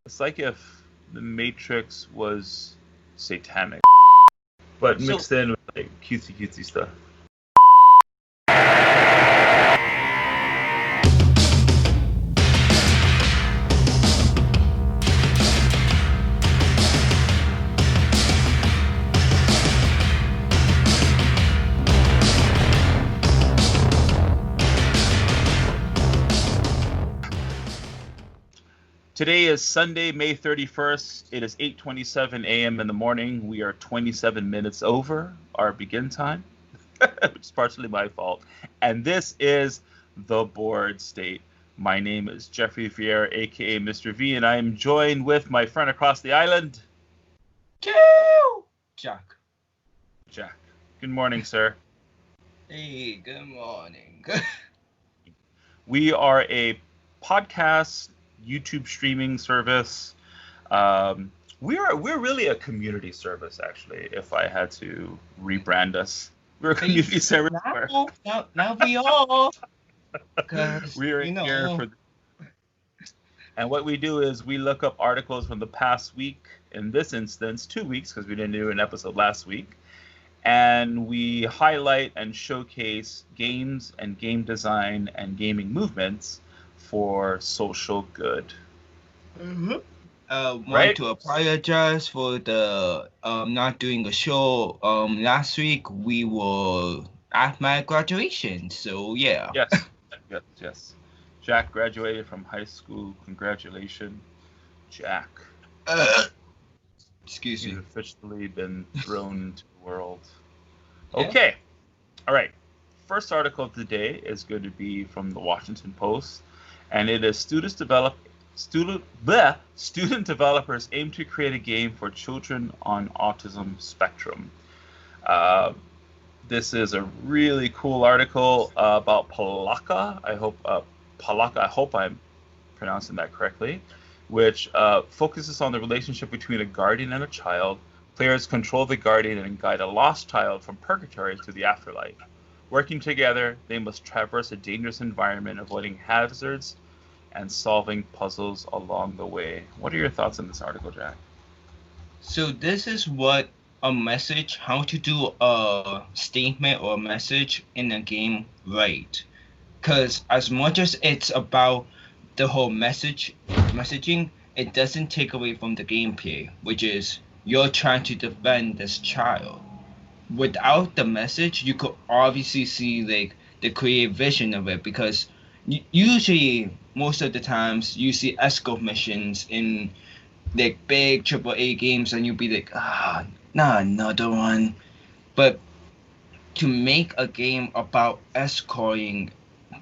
It's like if the Matrix was satanic, but So, mixed in with like cutesy cutesy stuff. Today is Sunday, May 31st. It is 8:27 a.m. in the morning. We are 27 minutes over our begin time, which is partially my fault. And this is the Board State. My name is Jeffrey Vieira, aka Mr. V, and I am joined with my friend across the island, Jack. Jack. Good morning, sir. Hey, good morning. We are a podcast YouTube streaming service. We're really a community service, actually. If I had to rebrand us, we're a community service. Now we are. Because, We're here for. And what we do is we look up articles from the past week. In this instance, 2 weeks, because we didn't do an episode last week. And we highlight and showcase games and game design and gaming movements for social good. Mm-hmm. Right? Want to apologize for the not doing a show. Last week we were at my graduation, so yeah. Yes. Jack graduated from high school. Congratulations, Jack. Excuse me. You've officially been thrown into the world. Yeah. Okay. All right. First article of the day is going to be from the Washington Post, and it is student developers aim to create a game for children on autism spectrum. This is a really cool article about Palaka. I hope I'm pronouncing that correctly, which focuses on the relationship between a guardian and a child. Players control the guardian and guide a lost child from purgatory to the afterlife. Working together, they must traverse a dangerous environment, avoiding hazards and solving puzzles along the way. What are your thoughts on this article, Jack? So this is what a message, how to do a statement or a message in a game right. Because as much as it's about the whole messaging, it doesn't take away from the gameplay, which is you're trying to defend this child. Without the message, you could obviously see like the creative vision of it, because usually most of the times you see escort missions in like big AAA games and you'll be like, not another one. But to make a game about escorting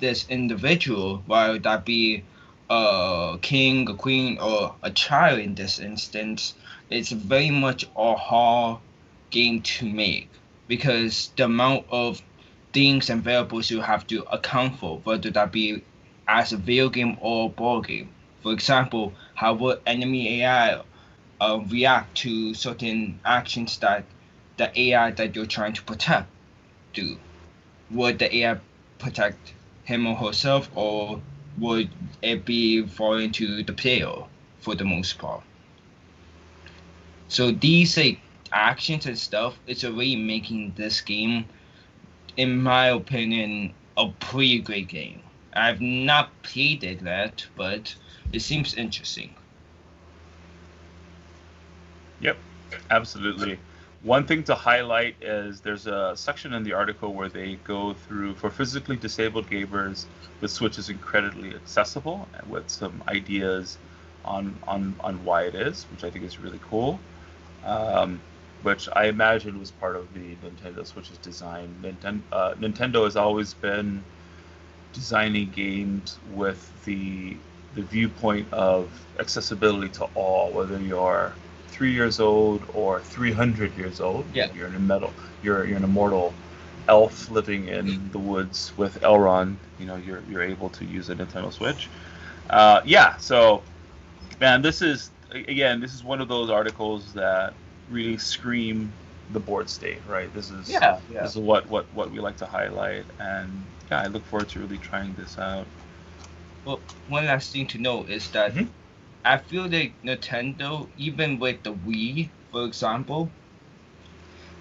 this individual, whether that be a king, a queen, or a child in this instance, it's very much a hard game to make, because the amount of things and variables you have to account for, whether that be as a video game or board game. For example, how would enemy AI react to certain actions that the AI that you're trying to protect do? Would the AI protect him or herself, or would it be falling to the player for the most part? So these like actions and stuff, it's already making this game, in my opinion, a pretty great game. I've not played it yet, but it seems interesting. Yep, absolutely. One thing to highlight is there's a section in the article where they go through, for physically disabled gamers, the Switch is incredibly accessible, and with some ideas on why it is, which I think is really cool. Which I imagine was part of the Nintendo Switch's design. Nintendo has always been designing games with the viewpoint of accessibility to all, whether you're 3 years old or 300 years old. Yeah. You're an immortal elf living in the woods with Elrond. You're able to use a Nintendo Switch. So man, this is one of those articles that really scream the board state, right? This is what we like to highlight, and I look forward to really trying this out. Well, one last thing to note is that I feel like Nintendo, even with the Wii, for example,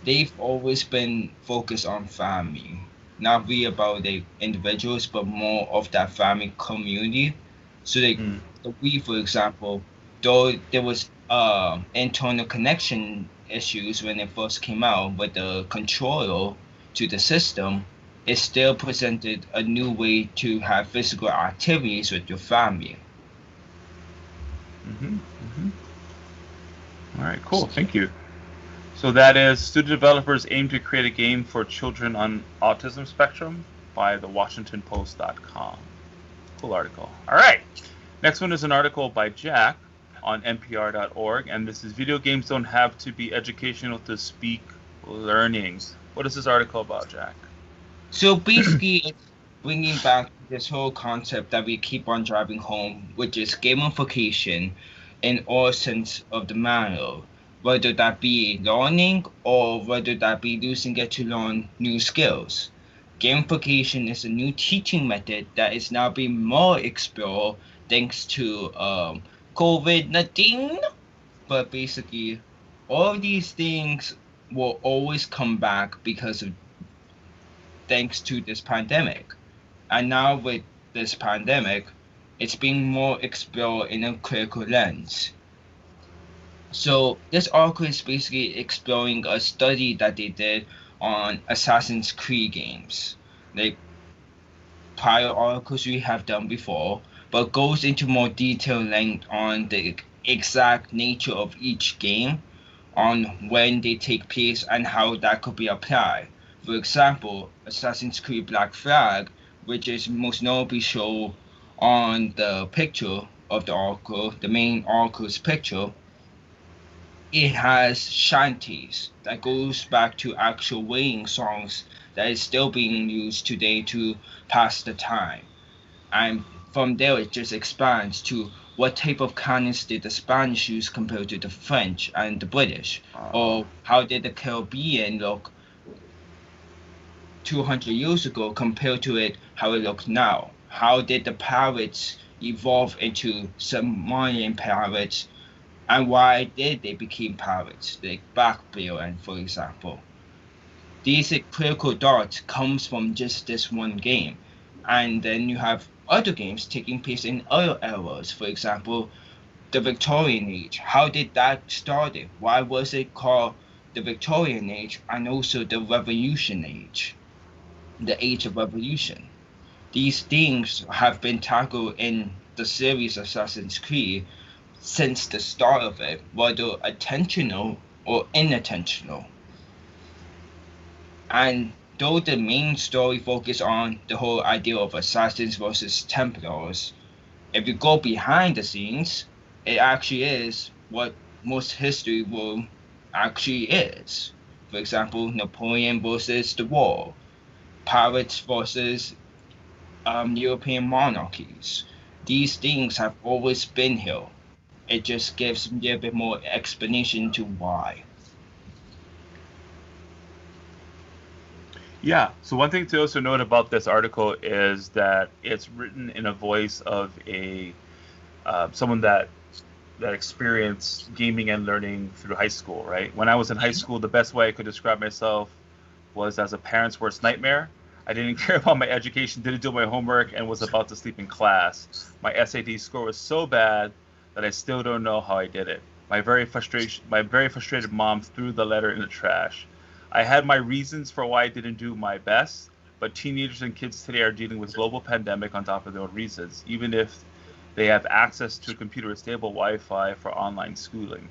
they've always been focused on family. Not really about the individuals, but more of that family community. So like Mm. the Wii, for example, though there was internal connection issues when it first came out with the controller to the system, it still presented a new way to have physical activities with your family. Mm-hmm. Mm-hmm. All right, cool. Thank you. So that is student developers aim to create a game for children on autism spectrum by the WashingtonPost.com. Cool article. All right. Next one is an article by Jack on NPR.org, and this is Video Games Don't Have to Be Educational to Speak Learning. What is this article about, Jack? So basically, it's bringing back this whole concept that we keep on driving home, which is gamification in all sense of the matter, whether that be learning or whether that be using it to learn new skills. Gamification is a new teaching method that is now being more explored thanks to COVID-19. But basically, all these things will always come back because of thanks to this pandemic. And now with this pandemic, it's being more explored in a critical lens. So this article is basically exploring a study that they did on Assassin's Creed games. Like prior articles we have done before, but goes into more detailed length on the exact nature of each game, on when they take place and how that could be applied. For example, Assassin's Creed Black Flag, which is most notably shown on the picture of the article, the main article's picture, it has shanties that goes back to actual wailing songs that is still being used today to pass the time. And from there it just expands to what type of cannons did the Spanish use compared to the French and the British, or how did the Caribbean look 200 years ago compared to it how it looks now? How did the pirates evolve into submarine pirates, and why did they become pirates, like Blackbeard, for example? These critical thoughts comes from just this one game, and then you have other games taking place in other eras. For example, the Victorian Age. How did that started? Why was it called the Victorian Age and also the Revolution Age, the Age of Revolution? These themes have been tackled in the series Assassin's Creed since the start of it, whether intentional or unintentional. And though the main story focuses on the whole idea of assassins versus Templars, if you go behind the scenes, it actually is what most history will actually is. For example, Napoleon versus the war, pirates versus European monarchies. These things have always been here. It just gives a little bit more explanation to why. Yeah. So one thing to also note about this article is that it's written in a voice of a someone that experienced gaming and learning through high school. Right. When I was in high school, the best way I could describe myself was as a parent's worst nightmare. I didn't care about my education, didn't do my homework, and was about to sleep in class. My SAT score was so bad that I still don't know how I did it. My very frustrated mom threw the letter in the trash. I had my reasons for why I didn't do my best, but teenagers and kids today are dealing with global pandemic on top of their own reasons, even if they have access to a computer with stable Wi-Fi for online schooling.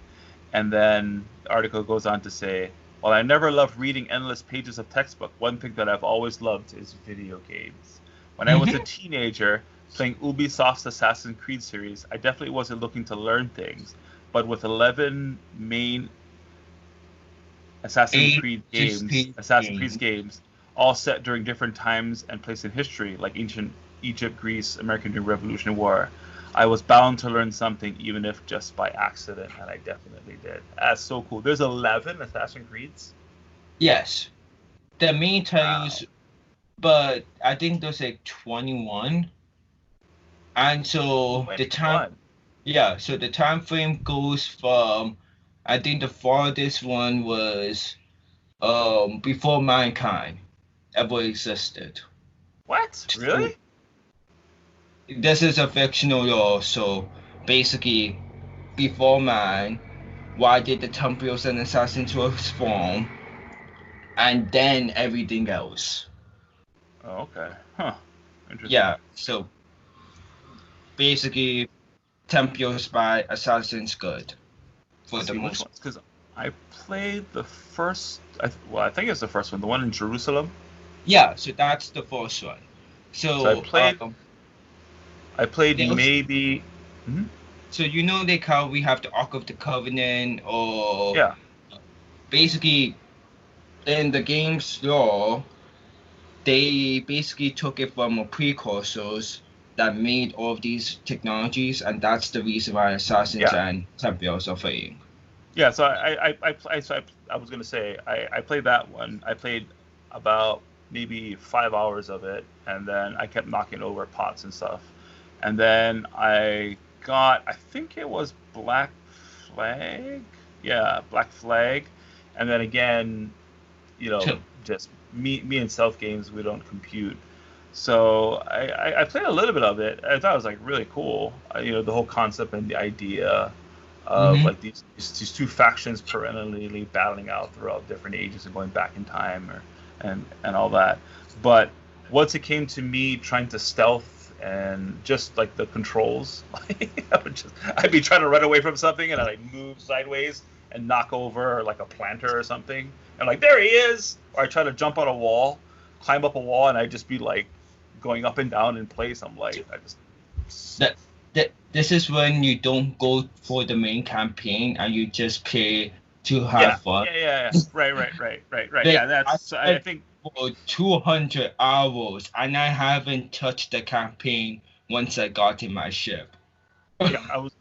And then the article goes on to say, while I never loved reading endless pages of textbook, one thing that I've always loved is video games. When I was a teenager playing Ubisoft's Assassin's Creed series, I definitely wasn't looking to learn things, but with 11 main Assassin's Creed games, all set during different times and places in history, like ancient Egypt, Greece, American Revolution War, I was bound to learn something, even if just by accident, and I definitely did. That's so cool. There's 11 Assassin's Creeds? Yes. The main titles, but I think there's like 21. And so 21. the time, Yeah, so the time frame goes from, I think the farthest one was before mankind ever existed. What? So Really? this is a fictional law, so basically before man, why did the Templars and Assassins was formed, and then everything else. Oh, okay. Huh. Interesting. Yeah, so basically Templars by Assassins good for Let's the see which most. ones, because I played the first. Well, I think it's the first one, the one in Jerusalem. Yeah, so that's the first one. So I So played. I played there's maybe. Mhm. so you know like how we have the Ark of the Covenant, or Yeah. basically in the game's lore, they basically took it from a precursors that made all of these technologies, and that's the reason why Assassins Yeah. and Templars are fighting. Yeah. So I was gonna say I played that one. I played about maybe 5 hours of it, and then I kept knocking over pots and stuff, and then I got, I think it was Black Flag. Yeah, Black Flag, and then again, So just me and self games, we don't compute. So I played a little bit of it. I thought it was like really cool. The whole concept and the idea of hmm like these two factions perennially battling out throughout different ages and going back in time, and all that. But once it came to me trying to stealth and just like the controls, I'd be trying to run away from something and I like move sideways and knock over like a planter or something, and like there he is. Or I try to jump on a wall, climb up a wall, and I just be like going up and down in place. I'm like, I just that this is when you don't go for the main campaign and you just play to yeah, have fun. yeah. Right. Like Yeah, that's I I think for 200 hours and I haven't touched the campaign once I got in my ship. yeah, I was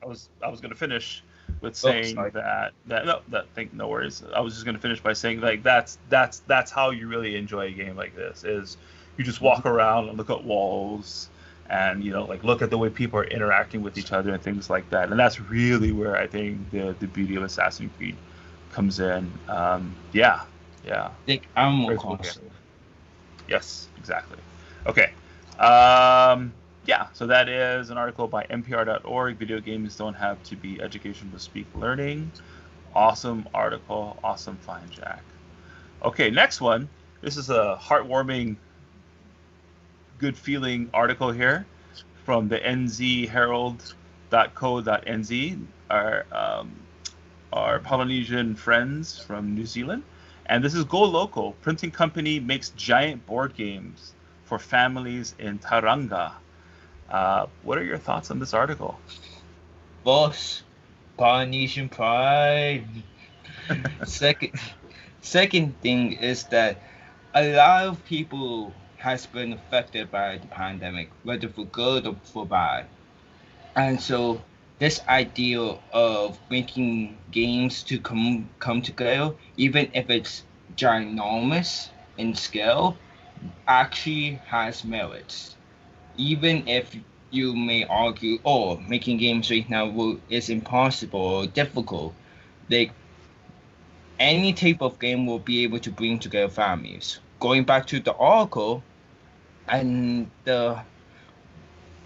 gonna finish with Oh, saying sorry. that no, no worries. I was just gonna finish by saying like that's how you really enjoy a game like this, is you just walk around and look at walls, and like look at the way people are interacting with each other and things like that. And that's really where I think the beauty of Assassin's Creed comes in. Yeah, Like Animal very cool game. Crossing. Yes, exactly. Okay. Yeah, so that is an article by npr.org. Video games don't have to be education to speak learning. Awesome article. Awesome find, Jack. Okay, next one. This is a heartwarming, good feeling article here from the nzherald.co.nz, our Polynesian friends from New Zealand. And this is Go Local. Printing company makes giant board games for families in Tauranga. What are your thoughts on this article? Boss, Polynesian Pride. Second, second thing is that a lot of people has been affected by the pandemic, whether for good or for bad. And so this idea of making games to come together, even if it's ginormous in scale, actually has merits. Even if you may argue, oh, making games right now is impossible or difficult, like any type of game will be able to bring together families. Going back to the article and the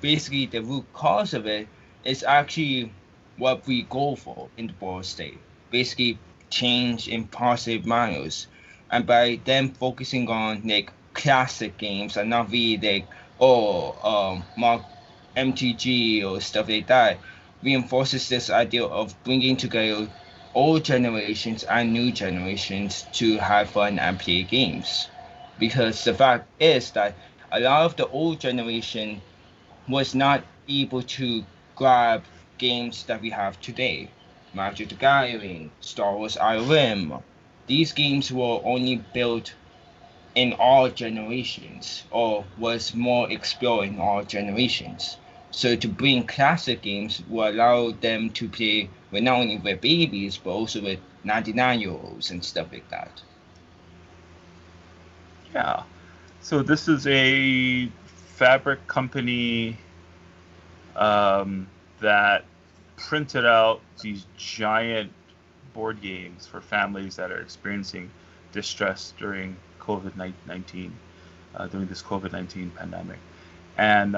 basically the root cause of it is actually what we go for in the board state. Basically change in positive manners. And by them focusing on like classic games and not really like mark MTG or stuff like that, reinforces this idea of bringing together old generations and new generations to have fun and play games. Because the fact is that a lot of the old generation was not able to grab games that we have today. Magic the Gathering, Star Wars IRM. These games were only built in all generations, or was more explored in all generations. So to bring classic games will allow them to play with not only with babies but also with 99-year-olds and stuff like that. Yeah. So this is a fabric company that printed out these giant board games for families that are experiencing distress during COVID-19, during this COVID-19 pandemic. And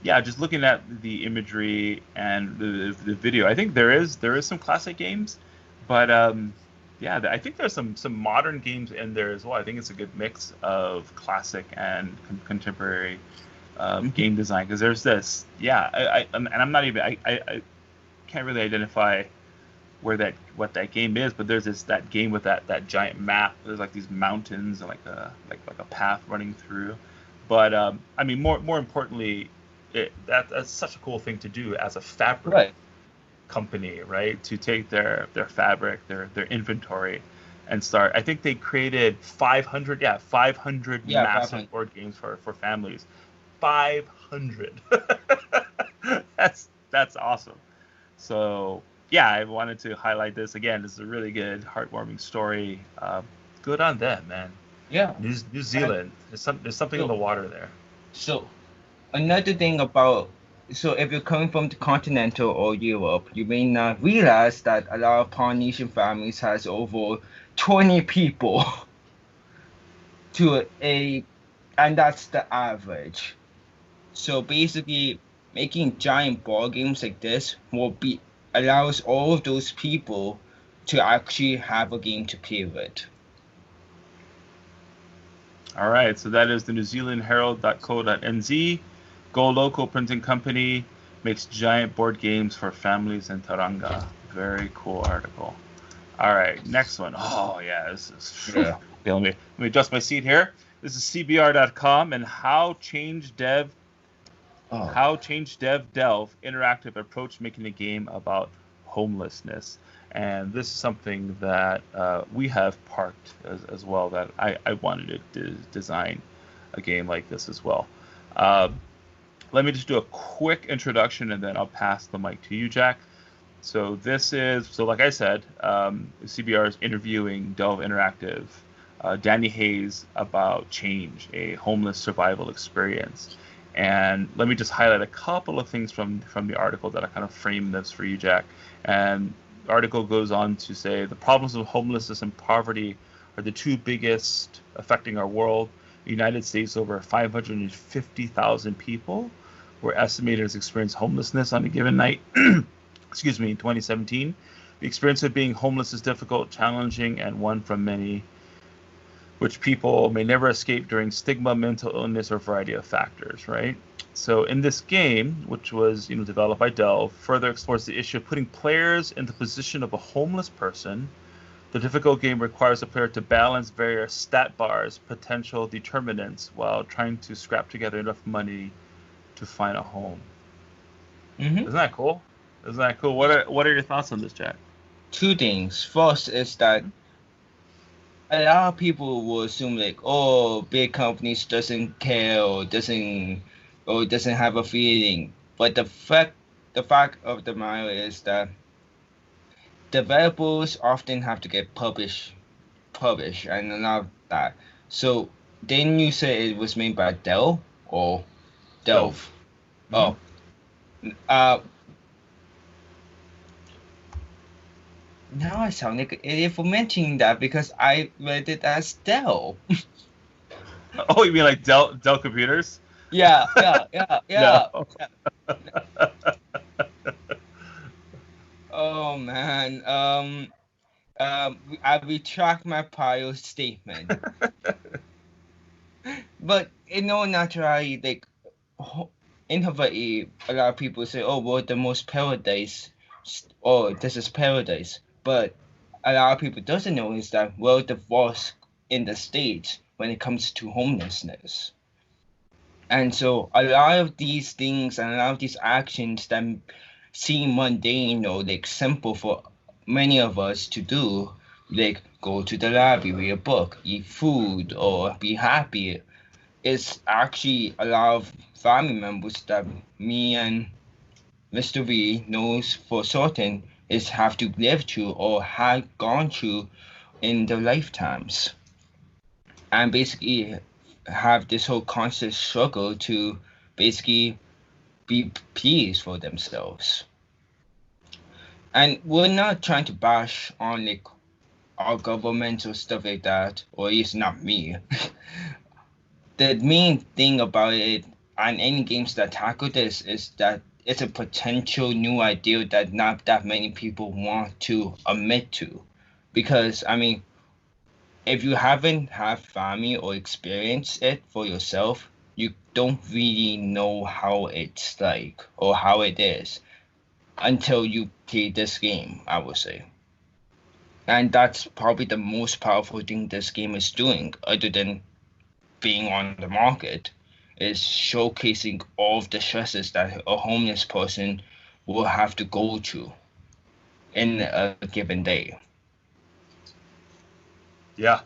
just looking at the imagery and the video, I think there is some classic games, but I think there's some modern games in there as well. I think it's a good mix of classic and contemporary game design, because there's this, and I'm not even, I can't really identify what that game is, but there's that game with that giant map. There's like these mountains and like a path running through. But I mean, more importantly, that's such a cool thing to do as a fabric company, right? To take their fabric, their inventory, and start. I think they created 500 massive board games for families. 500. That's awesome. So yeah, I wanted to highlight this again. This is a really good, heartwarming story. Good on them, man. Yeah. New Zealand. There's something in the water there. So another thing about, so if you're coming from the continental or Europe, you may not realize that a lot of Polynesian families has over 20 people and that's the average. So basically, making giant board games like this allows all of those people to actually have a game to play with. All right, so that is the New Zealand Herald.co.nz. Go Local Printing Company makes giant board games for families in Tauranga. Very cool article. All right, next one. Oh yeah, this is. Yeah. Okay, let me adjust my seat here. This is CBR.com and How Change Dev Delve interactive approach making a game about homelessness. And this is something that we have parked as well, that I wanted to design a game like this as well. Let me just do a quick introduction and then I'll pass the mic to you, Jack. So like I said, CBR is interviewing Delve Interactive, Danny Hayes, about Change, a homeless survival experience. And let me just highlight a couple of things from the article that I kind of frame this for you, Jack. And the article goes on to say the problems of homelessness and poverty are the two biggest affecting our world. In the United States, over 550,000 people were estimated to experience homelessness on a given night. Excuse me, in 2017. The experience of being homeless is difficult, challenging, and one from many which people may never escape during stigma, mental illness, or a variety of factors, right? So in this game, which was developed by Delve, further explores the issue of putting players in the position of a homeless person. The difficult game requires a player to balance various stat bars, potential determinants, while trying to scrap together enough money to find a home. Mm-hmm. Isn't that cool? What are your thoughts on this, Jack? Two things. First is that a lot of people will assume like, oh, big companies doesn't care or doesn't have a feeling. But the fact of the matter is that developers often have to get published and a lot of that. So didn't you say it was made by Dell or Delve? Mm-hmm. Oh. Now I sound like an idiot for mentioning that because I read it as Dell. Oh, you mean like Dell computers? Yeah. No. Oh man. I retract my prior statement. But naturally, like in Hawaii, a lot of people say, "Oh, we're the most paradise," or "This is paradise." But a lot of people doesn't know is that we're the worst in the States when it comes to homelessness. And so a lot of these things and a lot of these actions that seem mundane or like simple for many of us to do, like go to the library, read a book, eat food, or be happy, is actually a lot of family members that me and Mr. V knows for certain is have to live through or have gone through in their lifetimes, and basically have this whole constant struggle to basically be pleased for themselves. And we're not trying to bash on like our government or stuff like that, or at least not me. The main thing about it and any games that tackle this is that it's a potential new idea that not that many people want to admit to. Because, I mean, if you haven't had family or experienced it for yourself, you don't really know how it's like or how it is until you play this game, I would say. And that's probably the most powerful thing this game is doing, other than being on the market, is showcasing all of the stresses that a homeless person will have to go through in a given day. Yeah.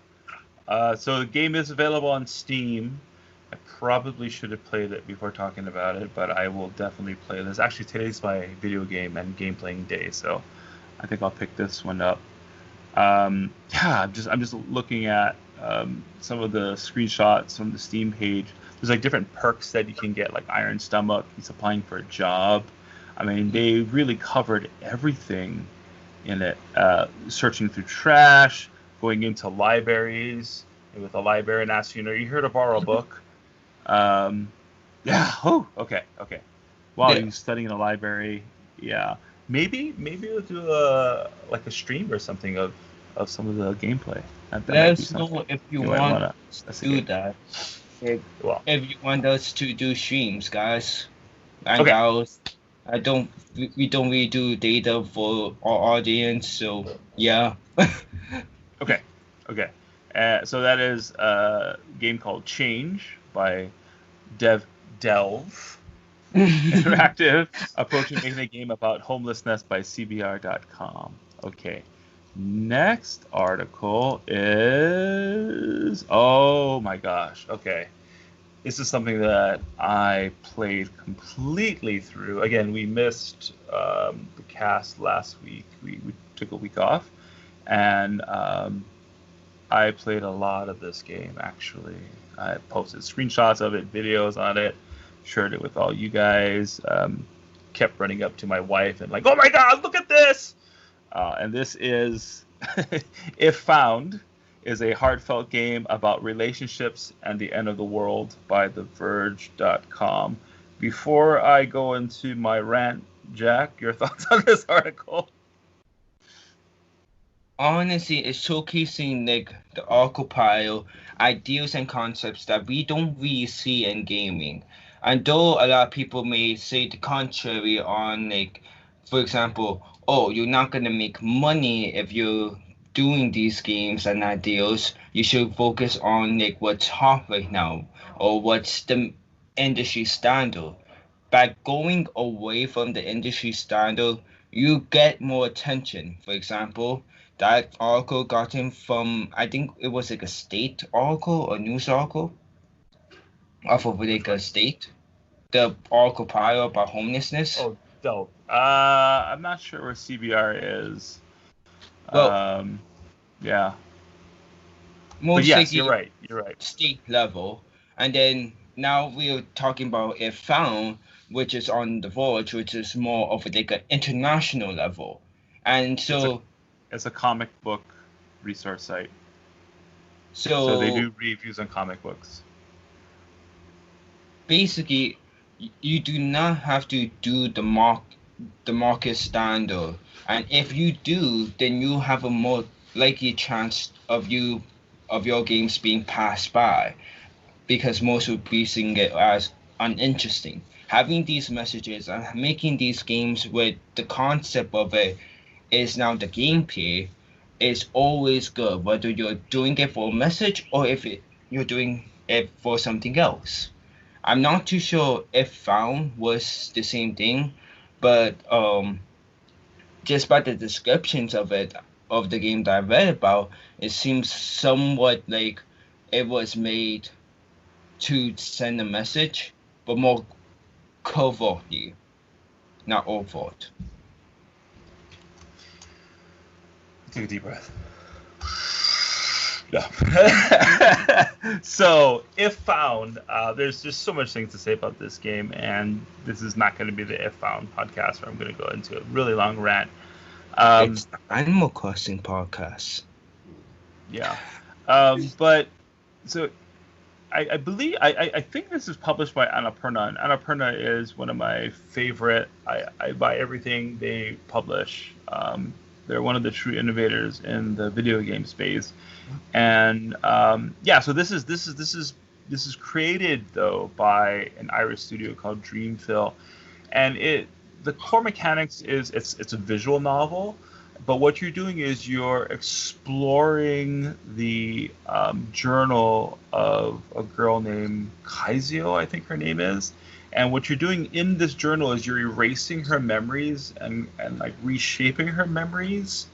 So the game is available on Steam. I probably should have played it before talking about it, but I will definitely play this. Actually, today's my video game and game playing day, so I think I'll pick this one up. Yeah, I'm just looking at some of the screenshots from the Steam page. There's like different perks that you can get, like Iron Stomach. He's applying for a job. I mean, they really covered everything in it. Searching through trash, going into libraries with a librarian asking, "Are you here to borrow a book?" Yeah. Oh, okay. Wow, Yeah. you're studying in a library. Yeah. Maybe we'll do like a stream or something of some of the gameplay. That Let might be us know something if you you might want wanna to do investigate. that. If, Well, if you want us to do streams, guys and okay. gals. We don't really do data for our audience, so yeah. Okay. So that is a game called Change by Delve Interactive, approaching making a game about homelessness by CBR.com. Okay. Next article is, oh my gosh. Okay. This is something that I played completely through. Again, we missed the cast last week. We took a week off, and I played a lot of this game, actually. I posted screenshots of it, videos on it, shared it with all you guys, kept running up to my wife and like, oh my God, look at this! And this is, if found, is a heartfelt game about relationships and the end of the world by TheVerge.com. Before I go into my rant, Jack, your thoughts on this article? Honestly, it's showcasing like the archetypal ideals and concepts that we don't really see in gaming. And though a lot of people may say the contrary on like, for example, oh, you're not gonna make money if you're doing these games and ideals. You should focus on like what's hot right now or what's the industry standard. By going away from the industry standard, you get more attention. For example, that article got him from, I think it was like a state article or news article off of like a state. The article prior about homelessness. Oh, dope. I'm not sure where CBR is. Well, Yeah. But most yes, you're likely right. state level. And then now we're talking about if found, which is on the Verge, which is more of like an international level. And so It's a comic book resource site. So they so do reviews on comic books. basically you do not have to do the market standard, and if you do, then you have a more likely chance of your games being passed by, because most will be seeing it as uninteresting. Having these messages and making these games with the concept of it is now the gameplay is always good, whether you're doing it for a message or if you're doing it for something else. I'm not too sure if found was the same thing, but just by the descriptions of it, of the game that I read about, it seems somewhat like it was made to send a message, but more covertly, not overt. Take a deep breath. Yeah. So, if found, there's just so much things to say about this game, and this is not going to be the If Found podcast where I'm going to go into a really long rant. It's the Animal Crossing podcast. Yeah. But so I believe I think this is published by Annapurna, and Annapurna is one of my favorite. I buy everything they publish. They're one of the true innovators in the video game space, and yeah. So this is created though by an Irish studio called Dreamfill, and the core mechanics is it's a visual novel, but what you're doing is you're exploring the journal of a girl named Kaizio, I think her name is. And what you're doing in this journal is you're erasing her memories and like reshaping her memories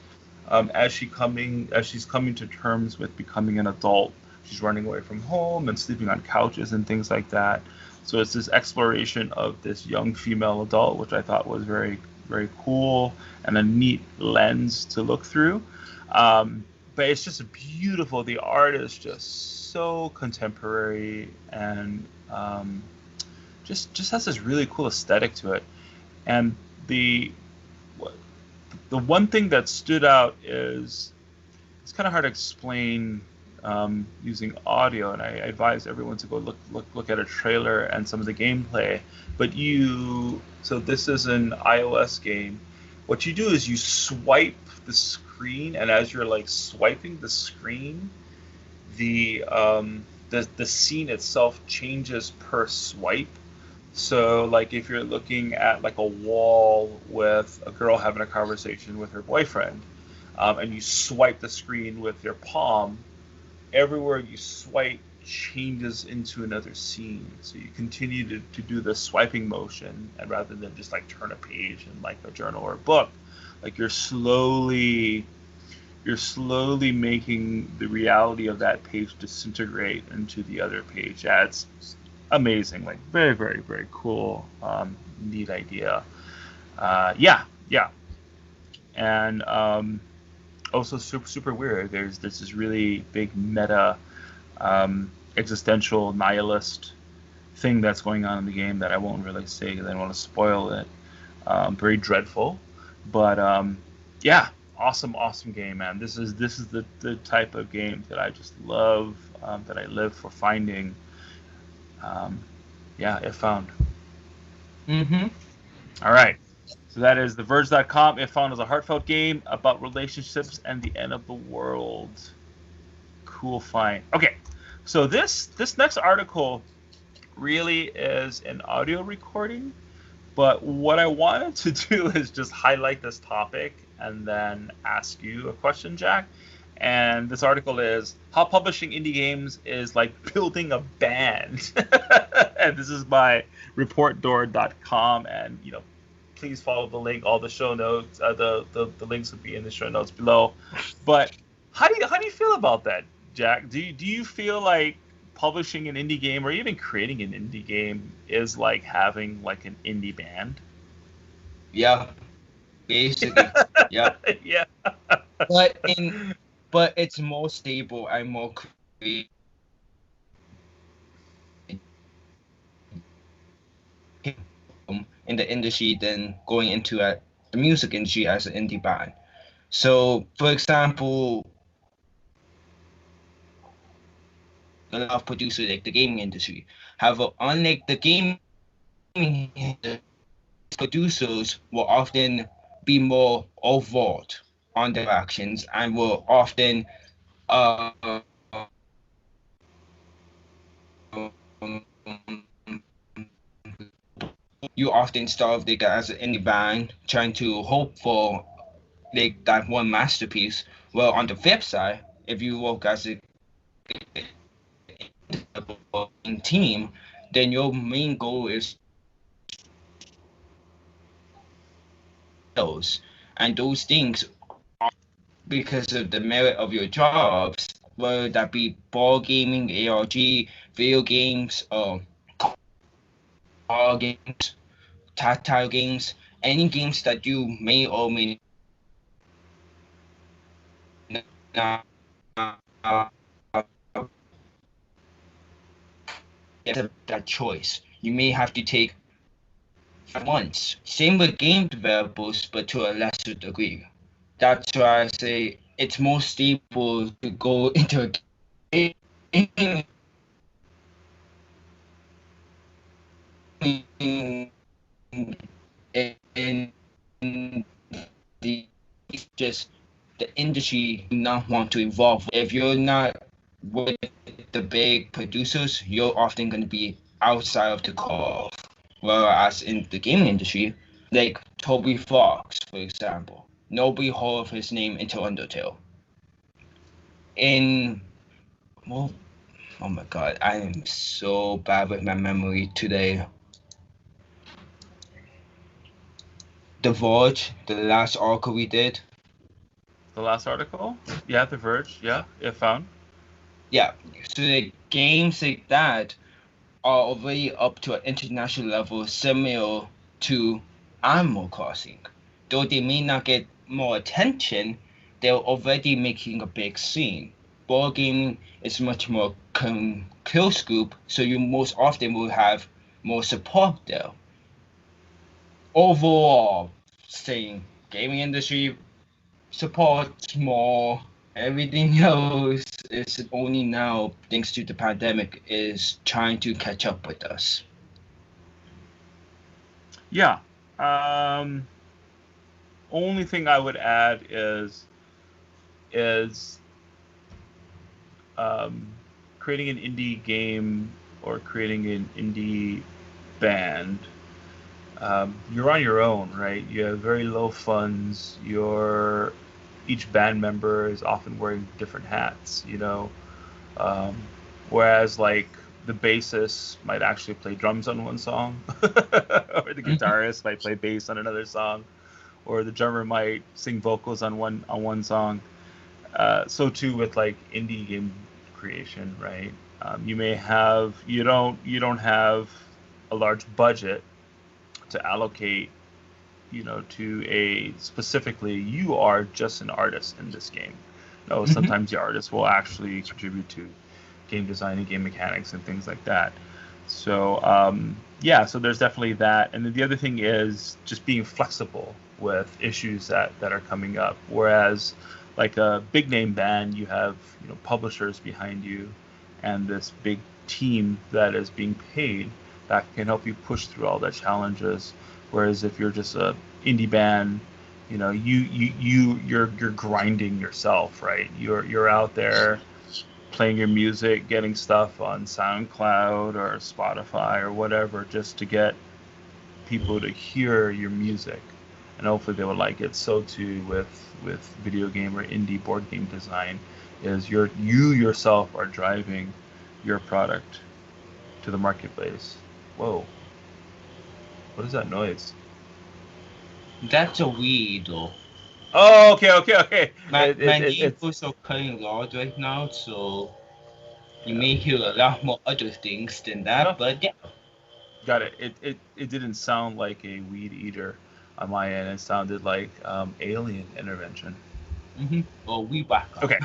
as she's coming to terms with becoming an adult. She's running away from home and sleeping on couches and things like that. So it's this exploration of this young female adult, which I thought was very, very cool and a neat lens to look through. But it's just beautiful. The art is just so contemporary and just has this really cool aesthetic to it. And the one thing that stood out is it's kind of hard to explain using audio, and I advise everyone to go look at a trailer and some of the gameplay. But so this is an iOS game. What you do is you swipe the screen, and as you're like swiping the screen, the scene itself changes per swipe. So like if you're looking at like a wall with a girl having a conversation with her boyfriend, and you swipe the screen with your palm, everywhere you swipe changes into another scene. So you continue to do the swiping motion, and rather than just like turn a page in like a journal or a book, like you're slowly making the reality of that page disintegrate into the other page. Yeah, it's amazing, like very, very, very cool, neat idea. Yeah. And also super weird. There's this really big meta existential nihilist thing that's going on in the game that I won't really say because I don't want to spoil it. Very dreadful, but yeah, awesome game, man. This is the type of game that I just love, that I live for finding. Yeah, If Found. All right. So that is TheVerge.com. If Found is a heartfelt game about relationships and the end of the world. Cool find. Okay, so this next article really is an audio recording, but what I wanted to do is just highlight this topic and then ask you a question, Jack. And this article is how publishing indie games is like building a band. And this is by reportdoor.com, and please follow the link. All the show notes, the links will be in the show notes below. But how do you feel about that, Jack? Do you feel like publishing an indie game or even creating an indie game is like having like an indie band? Yeah, basically. Yeah. Yeah. But it's more stable and more creative in the industry than going into the music industry as an indie band. So, for example, a lot of producers like the gaming industry. However, unlike the gaming industry, producers will often be more overt on their actions and will often you often start like as an indie band trying to hope for like that one masterpiece. Well, on the flip side, if you work as a team, then your main goal is those, and those things are because of the merit of your jobs, whether that be ball gaming, ARG, video games, car games, tactile games, any games that you may or may not get that choice. You may have to take once. Same with game developers, but to a lesser degree. That's why I say it's more stable to go into a game in the just the industry not want to evolve. If you're not with the big producers, you're often going to be outside of the curve. Whereas in the gaming industry, like Toby Fox, for example, nobody heard of his name until Undertale. In well, oh my god, I am so bad with my memory today. The Verge, the last article we did. The last article? Yeah, The Verge. Yeah, it found. Yeah, so the games like that are already up to an international level similar to Animal Crossing. Though they may not get more attention, they're already making a big scene. Board gaming is much more close group, so you most often will have more support there. Overall, saying gaming industry supports more. Everything else is only now, thanks to the pandemic, is trying to catch up with us. Yeah. Only thing I would add is creating an indie game or creating an indie band. You're on your own, right? You have very low funds. Each band member is often wearing different hats, whereas like the bassist might actually play drums on one song, or the guitarist might play bass on another song, or the drummer might sing vocals on one song. So too with like indie game creation, right? You don't have a large budget to allocate, to a specifically, you are just an artist in this game. No, sometimes the artist will actually contribute to game design and game mechanics and things like that. So so there's definitely that. And then the other thing is just being flexible with issues that are coming up. Whereas like a big name band, you have publishers behind you and this big team that is being paid that can help you push through all the challenges. Whereas if you're just a indie band, you're grinding yourself, right? You're out there playing your music, getting stuff on SoundCloud or Spotify or whatever, just to get people to hear your music, and hopefully they would like it. So too with video game or indie board game design, is you yourself are driving your product to the marketplace. Whoa, what is that noise? That's a weed though. Oh, okay. My neighbors are cutting loud right now, so you may hear a lot more other things than that, but yeah. Got it. It didn't sound like a weed eater on my end. It sounded like alien intervention. Or we back up. Okay.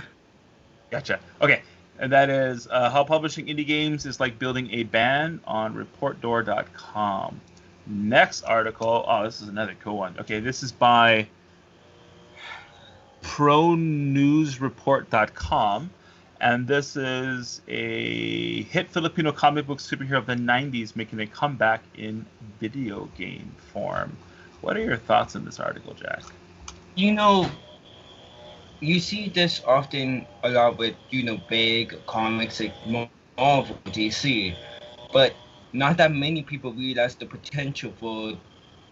Gotcha. Okay. And that is how publishing indie games is like building a band on reportdoor.com. Next article. Oh, this is another cool one. Okay, this is by pronewsreport.com. And this is a hit Filipino comic book superhero of the 90s making a comeback in video game form. What are your thoughts on this article, Jack? You see this often a lot with, big comics like Marvel, DC, but not that many people realize the potential for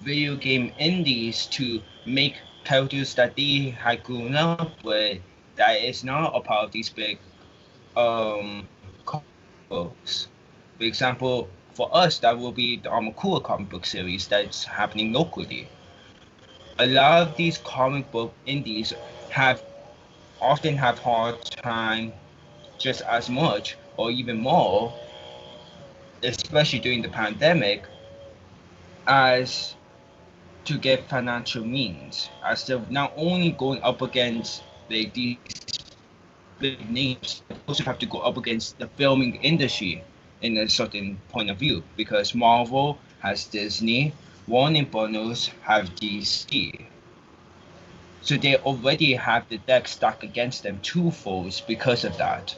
video game indies to make characters that they had grown up with that is not a part of these big comic books. For example, for us, that will be the Armakura comic book series that's happening locally. A lot of these comic book indies often have hard time just as much or even more, especially during the pandemic, as to get financial means, as they're not only going up against these big names, they also have to go up against the filming industry in a certain point of view, because Marvel has Disney, Warner Bros. Have DC. So they already have the deck stacked against them twofold because of that.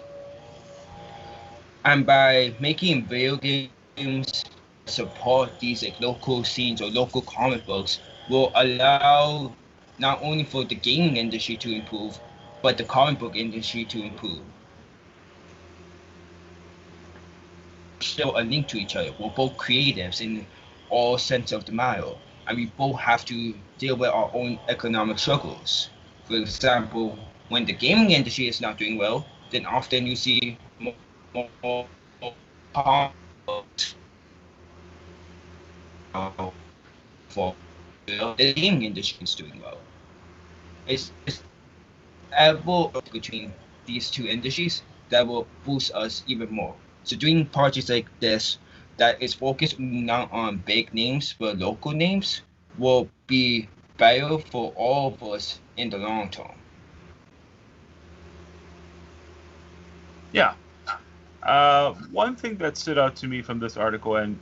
And by making video games support these like local scenes or local comic books will allow not only for the gaming industry to improve, but the comic book industry to improve. Still a link to each other. We're both creatives in all sense of the matter, and we both have to deal with our own economic struggles. For example, when the gaming industry is not doing well, then often you see more for the gaming industry is doing well. It's able between these two industries that will boost us even more. So doing projects like this that is focused not on big names but local names will be better for all of us in the long term. Yeah. One thing that stood out to me from this article, and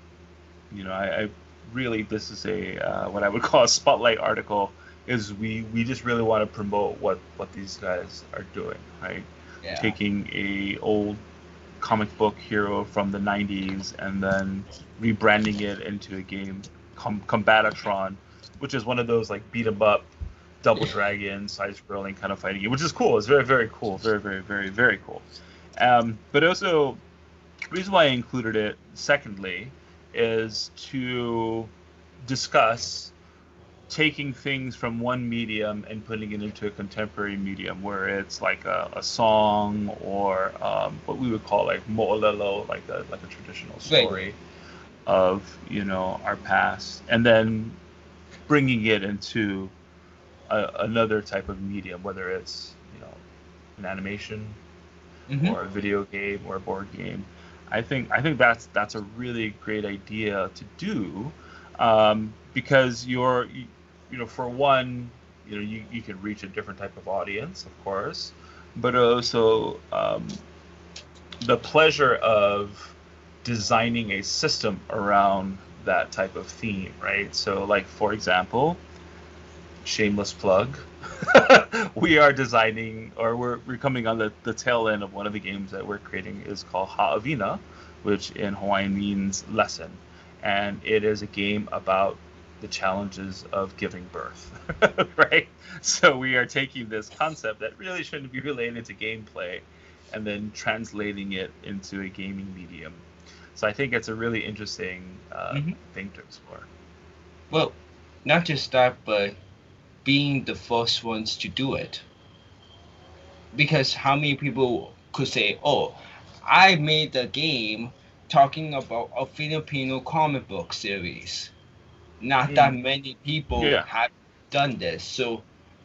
I really, this is a what I would call a spotlight article, is we just really want to promote what these guys are doing, right? Yeah. Taking a old comic book hero from the 90s and then rebranding it into a game, Combatatron, which is one of those like beat 'em up, Double Dragon, side-scrolling kind of fighting game, which is cool. It's very, very cool. Very, very, very, very cool. But also, the reason why I included it, secondly, is to discuss taking things from one medium and putting it into a contemporary medium where it's like a song or what we would call like mo'olelo, like a traditional story of our past, and then bringing it into another type of medium, whether it's an animation or a video game or a board game. I think that's a really great idea to do, because for one, you can reach a different type of audience, of course, but also the pleasure of designing a system around that type of theme, right? So, like, for example, shameless plug, we are designing, or we're coming on the tail end of one of the games that we're creating is called Ha'avina, which in Hawaiian means lesson, and it is a game about the challenges of giving birth, right? So we are taking this concept that really shouldn't be related to gameplay and then translating it into a gaming medium. So I think it's a really interesting thing to explore. Well, not just that, but being the first ones to do it. Because how many people could say, oh, I made a game talking about a Filipino comic book series? Not that many people have done this. So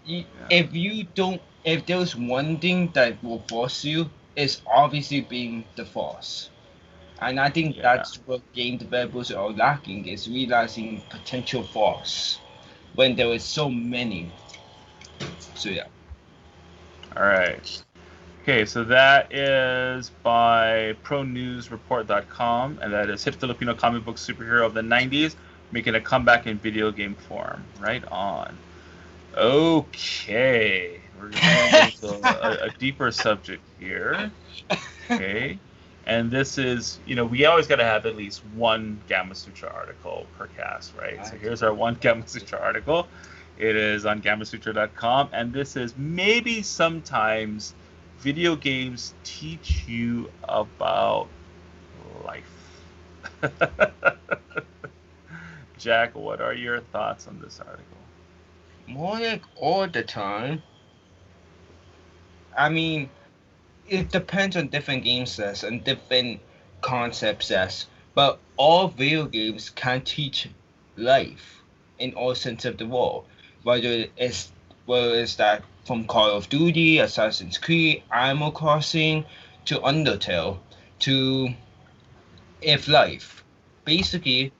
if there's one thing that will force you, it's obviously being the force. And I think that's what game developers are lacking, is realizing potential force when there is so many. So yeah. All right. Okay, so that is by ProNewsReport.com, and that is hit Filipino comic book superhero of the 90s, making a comeback in video game form. Right on. Okay, we're going into a deeper subject here. Okay, and this is, we always got to have at least one Gamma Sutra article per cast, right? So here's our one Gamma Sutra article. It is on GammaSutra.com, and this is maybe sometimes video games teach you about life. Jack, what are your thoughts on this article? More like all the time. I mean, it depends on different game sets and different concept sets, but all video games can teach life in all sense of the word. Whether it's that from Call of Duty, Assassin's Creed, Animal Crossing, to Undertale, to If Life. Basically,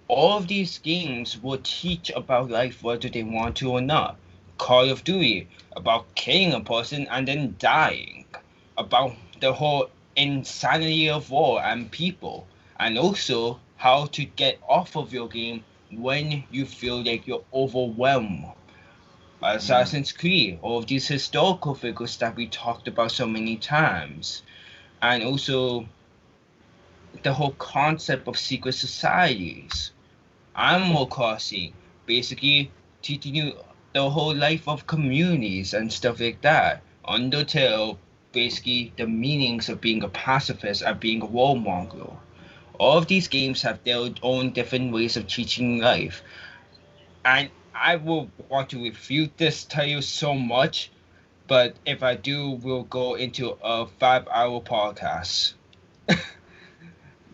all of these games will teach about life whether they want to or not. Call of Duty, about killing a person and then dying. About the whole insanity of war and people. And also how to get off of your game when you feel like you're overwhelmed. Assassin's Creed, all of these historical figures that we talked about so many times, and also the whole concept of secret societies. Animal Crossing, basically teaching you the whole life of communities and stuff like that. Undertale, basically the meanings of being a pacifist and being a role model. All of these games have their own different ways of teaching life. And I will want to refute this title so much, but if I do, we'll go into a 5-hour podcast.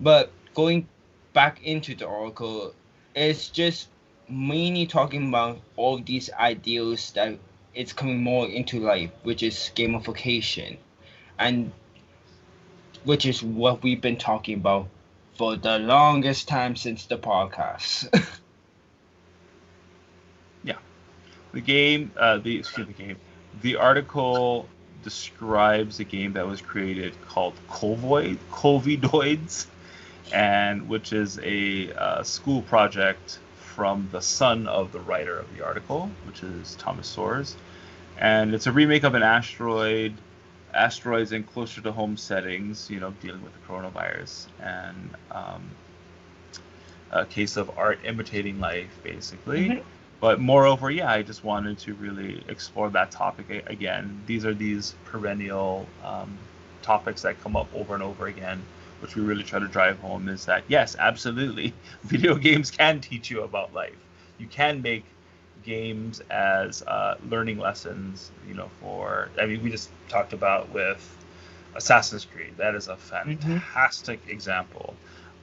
But going back into the article, it's just mainly talking about all these ideals that it's coming more into life, which is gamification, and which is what we've been talking about for the longest time since the podcast. Yeah, the article describes a game that was created called Covidoids, and which is a school project from the son of the writer of the article, which is Thomas Soares, and it's a remake of an asteroids in closer to home settings, dealing with the coronavirus, and a case of art imitating life, basically. Mm-hmm. But moreover, I just wanted to really explore that topic again. These are these perennial topics that come up over and over again, which we really try to drive home, is that, yes, absolutely, video games can teach you about life. You can make games as learning lessons, we just talked about with Assassin's Creed. That is a fantastic example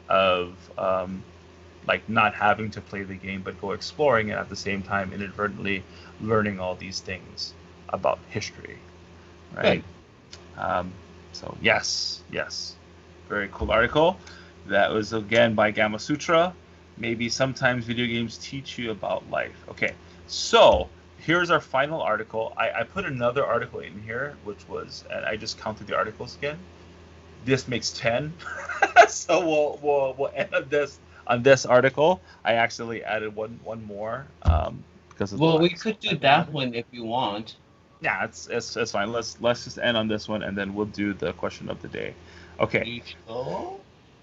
of not having to play the game, but go exploring it at the same time, inadvertently learning all these things about history, right? So yes, very cool article. That was again by Gamma Sutra. Maybe sometimes video games teach you about life. Okay, so here's our final article. I put another article in here, which was, and I just counted the articles again. This makes 10. So we'll end on this article. I actually added one more because of we could do that one if you want. Yeah, it's fine. Let's just end on this one, and then we'll do the question of the day. Okay.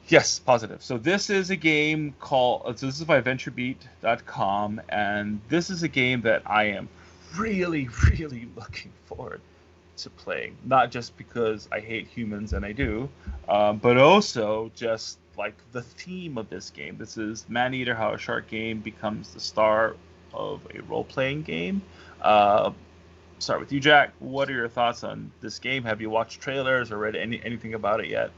Yes, positive. So this is a game called. So this is by VentureBeat.com, and this is a game that I am really, really looking forward to playing. Not just because I hate humans, and I do, but also just like the theme of this game. This is Maneater, how a shark game becomes the star of a role-playing game. Start with you, Jack. What are your thoughts on this game? Have you watched trailers or read anything about it yet?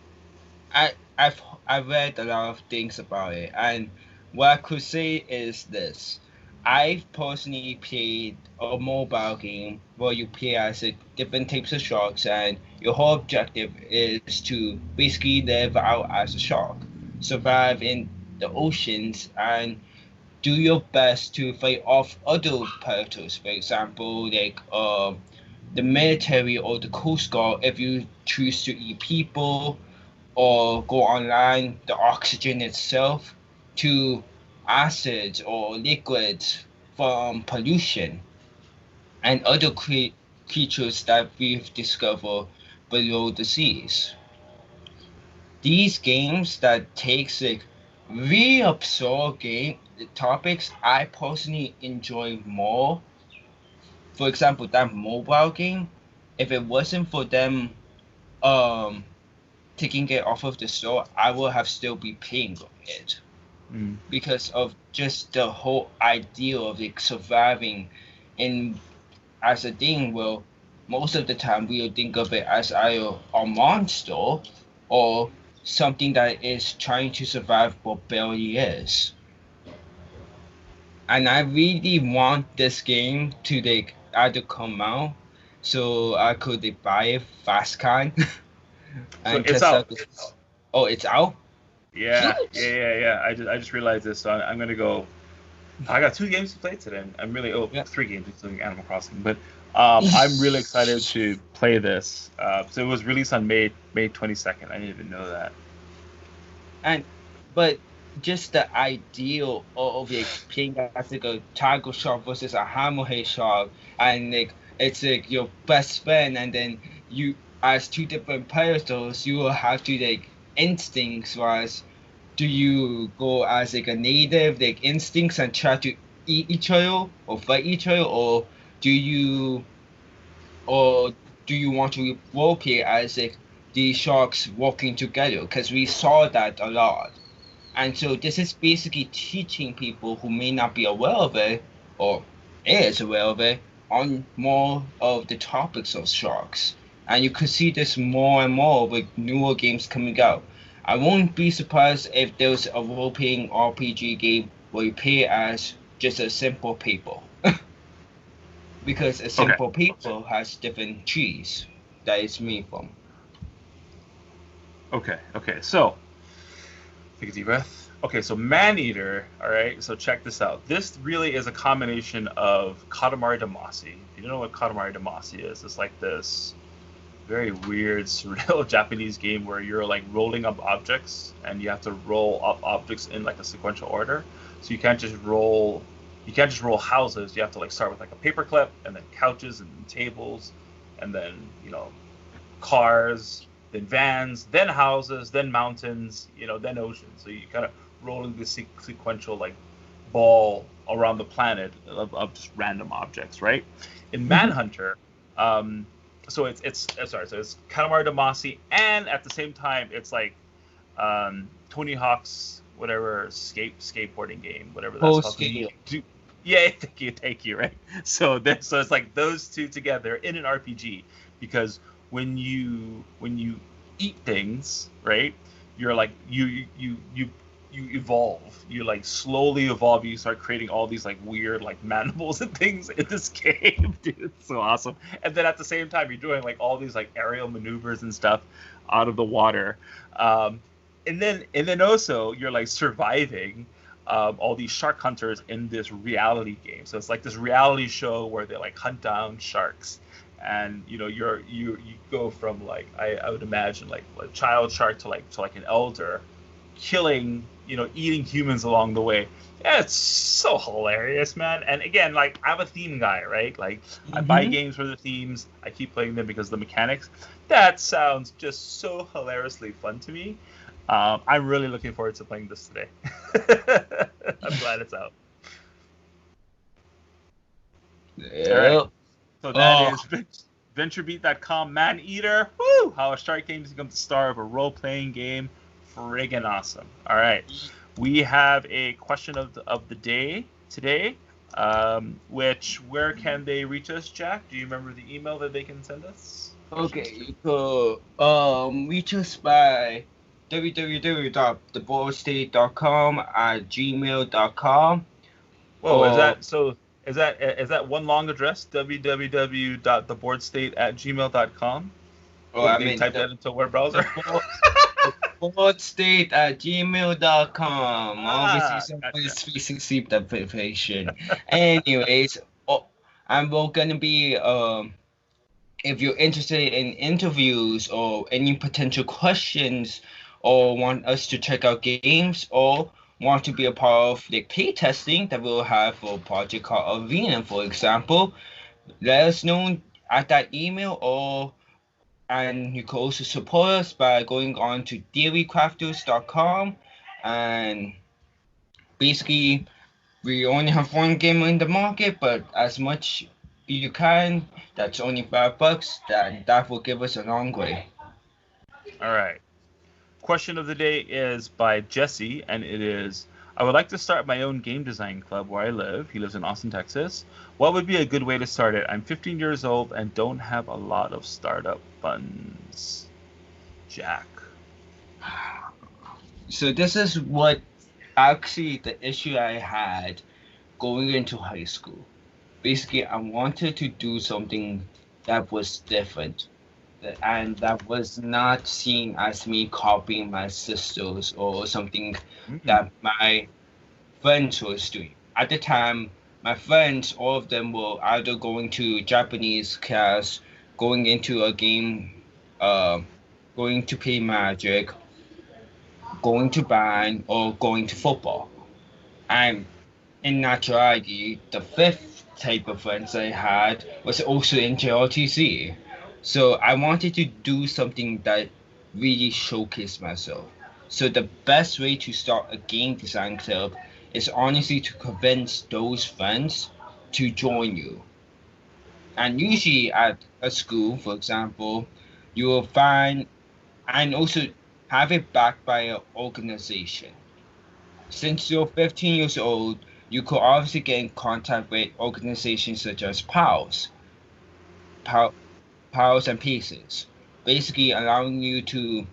I've read a lot of things about it, and what I could say is this: I've personally played a mobile game where you play as different types of sharks, and your whole objective is to basically live out as a shark, survive in the oceans, and do your best to fight off other predators. For example, like the military or the Coast Guard if you choose to eat people, or go online, the oxygen itself, to acids or liquids from pollution, and other creatures that we've discovered below the seas. These games that takes really absurd topics, I personally enjoy more. For example, that mobile game, if it wasn't for them taking it off of the store, I would have still be paying it. Because of just the whole idea of surviving in as a thing. Well, most of the time we'll think of it as either a monster or something that is trying to survive but barely is. And I really want this game to either come out so I could buy it fast kind. And so it's out. Oh, it's out? Yeah. I just realized this, so I'm gonna go. I got 2 games to play today. I'm really 3 games including Animal Crossing, but I'm really excited to play this. So it was released on May 22nd. I didn't even know that. But just the ideal of like playing as like a tiger shark versus a hammerhead shark, and like it's like your best friend, and then you as two different players, you will have to like instincts wise. Do you go as like a native like instincts and try to eat each other or fight each other, do you or do you want to role play as like the sharks working together? Because we saw that a lot. And so this is basically teaching people who may not be aware of it or is aware of it on more of the topics of sharks. And you could see this more and more with newer games coming out. I won't be surprised if there's a role-playing RPG game where you play as just a simple people. Because a Okay. simple people has different trees that it's made from. Okay. So, take a deep breath. Okay, so Maneater, all right, so check this out. This really is a combination of Katamari Damacy. If you don't know what Katamari Damacy is, it's like this very weird, surreal Japanese game where you're like rolling up objects and you have to roll up objects in like a sequential order. So you can't just roll houses. You have to like start with like a paperclip and then couches and tables and then, cars, then vans, then houses, then mountains, then oceans. So you kind of rolling this sequential like ball around the planet of just random objects, right? In Manhunter, so it's Katamari Damacy, and at the same time it's like Tony Hawk's whatever skateboarding game, whatever that's called. Yeah, thank you, right? So it's like those two together in an RPG, because when you eat things, right, you're like you evolve. You like slowly evolve. You start creating all these like weird like mandibles and things in this game, dude. It's so awesome. And then at the same time, you're doing like all these like aerial maneuvers and stuff out of the water. And then also you're like surviving all these shark hunters in this reality game. So it's like this reality show where they like hunt down sharks. And you go from like I would imagine like a child shark to like an elder, killing, eating humans along the way. Yeah, it's so hilarious, man. And again, like I'm a theme guy, right? Like I buy games for the themes. I keep playing them because of the mechanics. That sounds just so hilariously fun to me. I'm really looking forward to playing this today. I'm glad it's out. Yeah. All right. So that is VentureBeat.com, Maneater. Woo! How a shark game becomes the star of a role-playing game. Friggin' awesome. All right. We have a question of the day today, where can they reach us, Jack? Do you remember the email that they can send us? Okay, you could reach us by www.theboardstate.com@gmail.com. Whoa, is that one long address? www.theboardstate@gmail.com? I They mean type that into a web browser. boardstate@gmail.com. Obviously, someone is facing sleep deprivation. Anyways, and we're gonna be if you're interested in interviews or any potential questions, or want us to check out games, or want to be a part of the play testing that we'll have for a project called Arena, for example, let us know at that email, and you can also support us by going on to dairycrafters.com. And basically, we only have one game in the market, but as much you can, that's only $5. That will give us a long way. All right. Question of the day is by Jesse, and it is: I would like to start my own game design club where I live. He lives in Austin, Texas. What would be a good way to start it? I'm 15 years old and don't have a lot of startup funds. Jack. So this is what actually the issue I had going into high school. Basically, I wanted to do something that was different, and that was not seen as me copying my sisters or something that my friends was doing. At the time, my friends, all of them were either going to Japanese class, going into a game, going to play Magic, going to band or going to football. And in actuality, the fifth type of friends I had was also into RTC. So I wanted to do something that really showcased myself. So the best way to start a game design club is honestly to convince those friends to join you. And usually at a school, for example, you will find and also have it backed by an organization. Since you're 15 years old, you could obviously get in contact with organizations such as PAL, PALs and PACES, basically allowing you to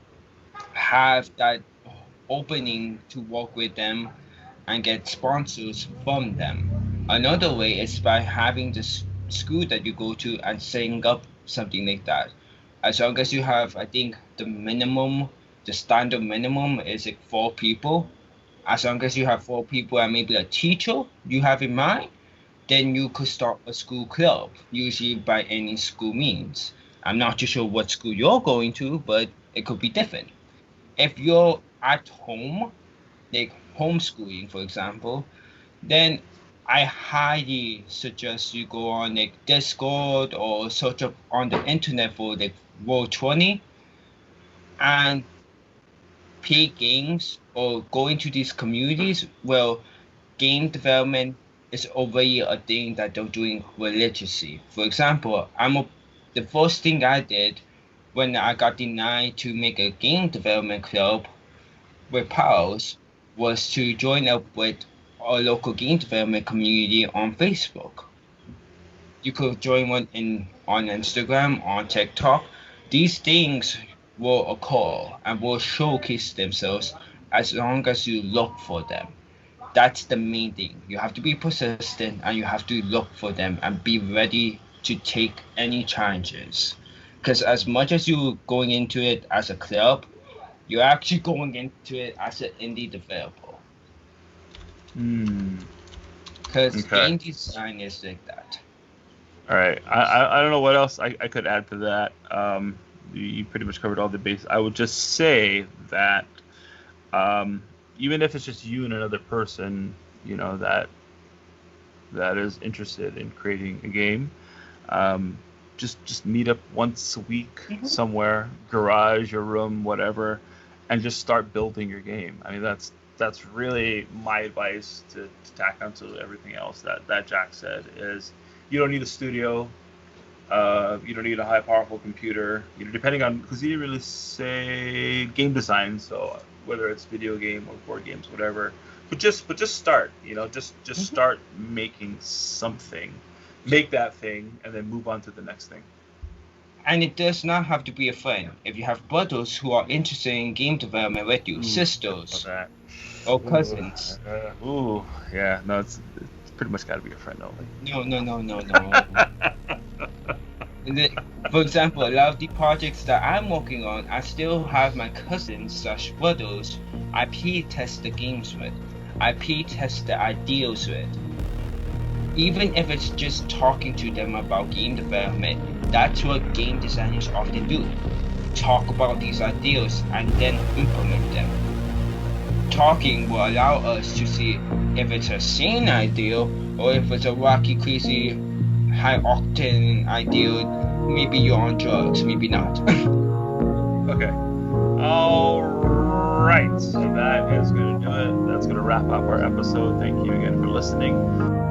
have that opening to work with them and get sponsors from them. Another way is by having the school that you go to and setting up something like that. As long as you have, I think the standard minimum is like 4 people. As long as you have 4 people and maybe a teacher you have in mind, then you could start a school club, usually by any school means. I'm not too sure what school you're going to, but it could be different. If you're at home, like homeschooling, for example, then I highly suggest you go on like Discord or search up on the internet for like Roll20 and play games or go into these communities where game development is already a thing that they're doing religiously. For example, the first thing I did when I got denied to make a game development club with pals was to join up with our local game development community on Facebook. You could join one on Instagram, on TikTok. These things will occur and will showcase themselves as long as you look for them. That's the main thing. You have to be persistent and you have to look for them and be ready to take any challenges. Because as much as you're going into it as a club, you're actually going into it as an indie developer. Because game design is like that. All right. I don't know what else I could add to that. You pretty much covered all the bases. I would just say that even if it's just you and another person, that is interested in creating a game, just meet up once a week somewhere, garage, your room, whatever, and just start building your game. I mean, that's really my advice to tack onto everything else that Jack said. Is you don't need a studio, you don't need a high powerful computer, depending on, because he didn't really say game design, so whether it's video game or board games, whatever, but just start, just start making something, make that thing, and then move on to the next thing. And it does not have to be a friend. If you have brothers who are interested in game development with you, sisters, or cousins. Yeah, no, it's pretty much got to be a friend only. No. For example, a lot of the projects that I'm working on, I still have my cousins/brothers I P-test the games with. I P-test the ideas with. Even if it's just talking to them about game development, that's what game designers often do. Talk about these ideas and then implement them. Talking will allow us to see if it's a sane idea or if it's a wacky, crazy, high-octane idea. Maybe you're on drugs, maybe not. Okay. All right. So that is going to do it. That's going to wrap up our episode. Thank you again for listening.